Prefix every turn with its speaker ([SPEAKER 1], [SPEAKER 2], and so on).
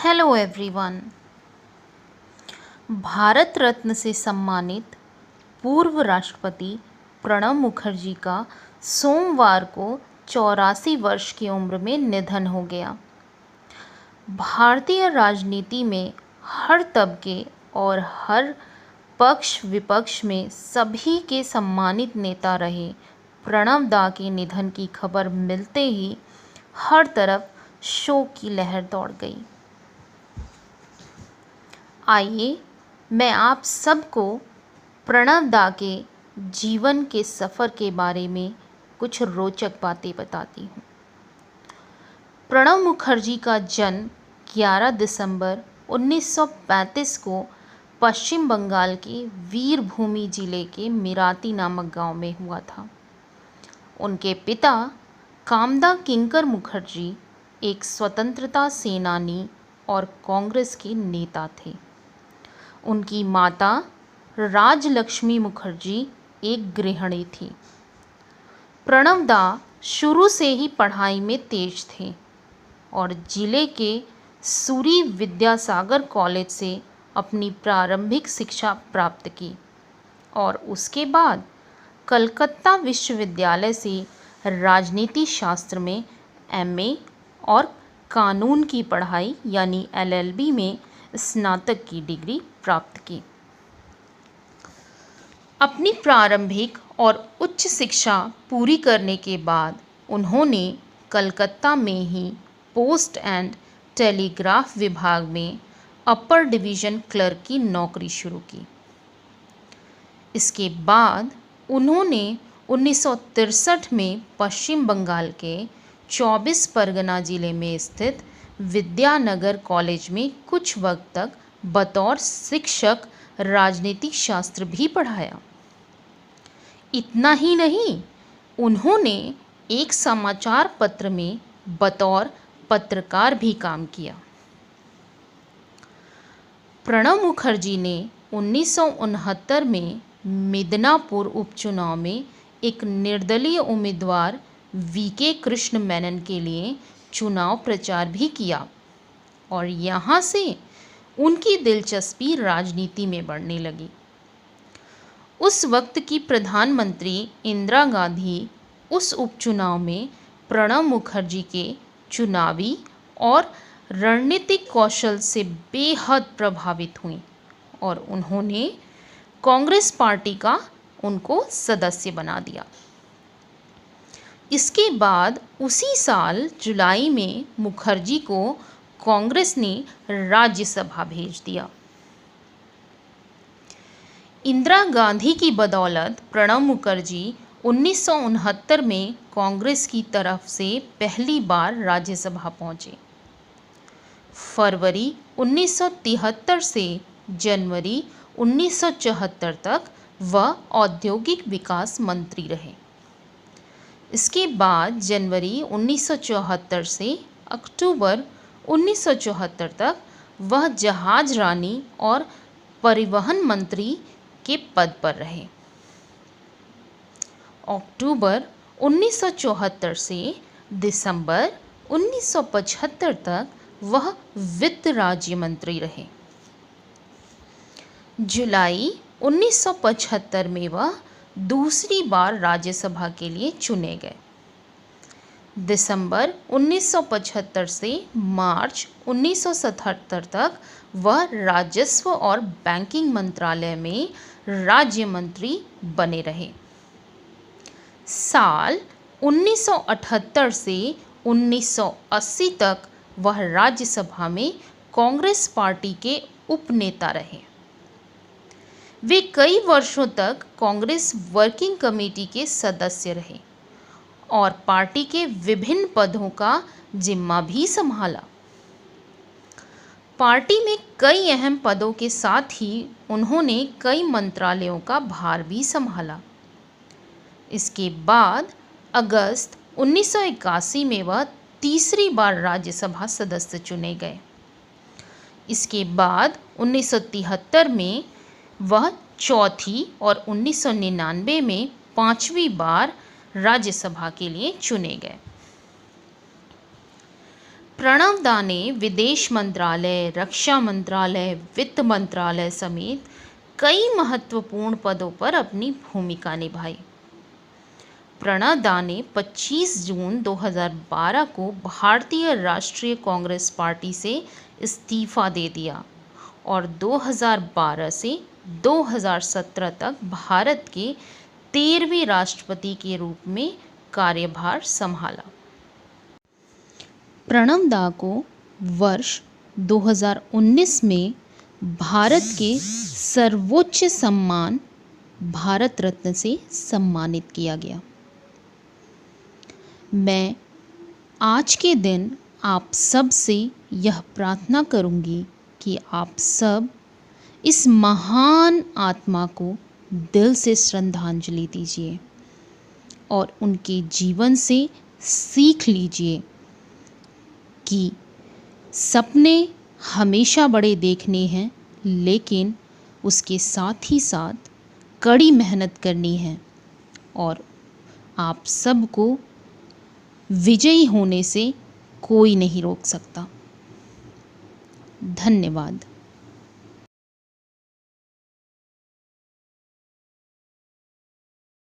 [SPEAKER 1] Hello everyone. Bharat Ratna से सम्मानित पूर्व राष्ट्रपति प्रणब मुखर्जी का सोमवार को 84 वर्ष की उम्र में निधन हो गया। भारतीय राजनीति में हर तबके और हर पक्ष विपक्ष में सभी के सम्मानित नेता रहे प्रणब दा के निधन की खबर मिलते ही हर तरफ शोक की लहर दौड़ गई। आइए मैं आप सबको प्रणब दा के जीवन के सफ़र के बारे में कुछ रोचक बातें बताती हूँ। प्रणब मुखर्जी का जन्म 11 दिसंबर 1935 को पश्चिम बंगाल के वीरभूमि जिले के मिराती नामक गांव में हुआ था। उनके पिता कामदा किंकर मुखर्जी एक स्वतंत्रता सेनानी और कांग्रेस के नेता थे। उनकी माता राजलक्ष्मी मुखर्जी एक गृहिणी थी। प्रणब दा शुरू से ही पढ़ाई में तेज थे और जिले के सूरी विद्यासागर कॉलेज से अपनी प्रारंभिक शिक्षा प्राप्त की और उसके बाद कलकत्ता विश्वविद्यालय से राजनीति शास्त्र में एमए और कानून की पढ़ाई यानी एलएलबी में स्नातक की डिग्री प्राप्त की। अपनी प्रारंभिक और उच्च शिक्षा पूरी करने के बाद उन्होंने कलकत्ता में ही पोस्ट एंड टेलीग्राफ विभाग में अपर डिवीज़न क्लर्क की नौकरी शुरू की। इसके बाद उन्होंने 1963 में पश्चिम बंगाल के 24 परगना जिले में स्थित विद्यानगर कॉलेज में कुछ वक्त तक बतौर शिक्षक राजनीतिक शास्त्र भी पढ़ाया। इतना ही नहीं, उन्होंने एक समाचार पत्र में बतौर पत्रकार भी काम किया। प्रणब मुखर्जी ने 1969 में मिदनापुर उपचुनाव में एक निर्दलीय उम्मीदवार वीके कृष्ण मेनन के लिए चुनाव प्रचार भी किया और यहाँ से उनकी दिलचस्पी राजनीति में बढ़ने लगी। उस वक्त की प्रधानमंत्री इंदिरा गांधी उस उपचुनाव में प्रणब मुखर्जी के चुनावी और रणनीतिक कौशल से बेहद प्रभावित हुईं और उन्होंने कांग्रेस पार्टी का उनको सदस्य बना दिया। इसके बाद उसी साल जुलाई में मुखर्जी को कांग्रेस ने राज्यसभा भेज दिया। इंदिरा गांधी की बदौलत प्रणब मुखर्जी 1969 में कांग्रेस की तरफ से पहली बार राज्यसभा पहुंचे। फरवरी 1973 से जनवरी 1974 तक वह औद्योगिक विकास मंत्री रहे। इसके बाद जनवरी 1974 से अक्टूबर 1974 तक वह जहाज रानी और परिवहन मंत्री के पद पर रहे। अक्टूबर 1974 से दिसंबर 1975 तक वह वित्त राज्य मंत्री रहे। जुलाई 1975 में वह दूसरी बार राज्यसभा के लिए चुने गए। दिसंबर 1975 से मार्च 1977 तक वह राजस्व और बैंकिंग मंत्रालय में राज्य मंत्री बने रहे। साल 1978 से 1980 तक वह राज्यसभा में कांग्रेस पार्टी के उपनेता रहे। वे कई वर्षों तक कांग्रेस वर्किंग कमेटी के सदस्य रहे और पार्टी के विभिन्न पदों का जिम्मा भी संभाला। पार्टी में कई अहम पदों के साथ ही उन्होंने कई मंत्रालयों का भार भी संभाला। इसके बाद अगस्त 1981 में वह तीसरी बार राज्यसभा सदस्य चुने गए। इसके बाद 1973 में वह चौथी और 1999 में पांचवी बार राज्यसभा के लिए चुने गए। प्रणव दा ने विदेश मंत्रालय, रक्षा मंत्रालय, वित्त मंत्रालय समेत कई महत्वपूर्ण पदों पर अपनी भूमिका निभाई। प्रणव दा ने 25 जून 2012 को भारतीय राष्ट्रीय कांग्रेस पार्टी से इस्तीफा दे दिया और 2012 से 2017 तक भारत के 13वें राष्ट्रपति के रूप में कार्यभार संभाला। प्रणव दा को वर्ष 2019 में भारत के सर्वोच्च सम्मान भारत रत्न से सम्मानित किया गया। मैं आज के दिन आप सब से यह प्रार्थना करूंगी कि आप सब इस महान आत्मा को दिल से श्रद्धांजलि दीजिए और उनके जीवन से सीख लीजिए कि सपने हमेशा बड़े देखने हैं, लेकिन उसके साथ ही साथ कड़ी मेहनत करनी है और आप सबको विजयी होने से कोई नहीं रोक सकता। धन्यवाद।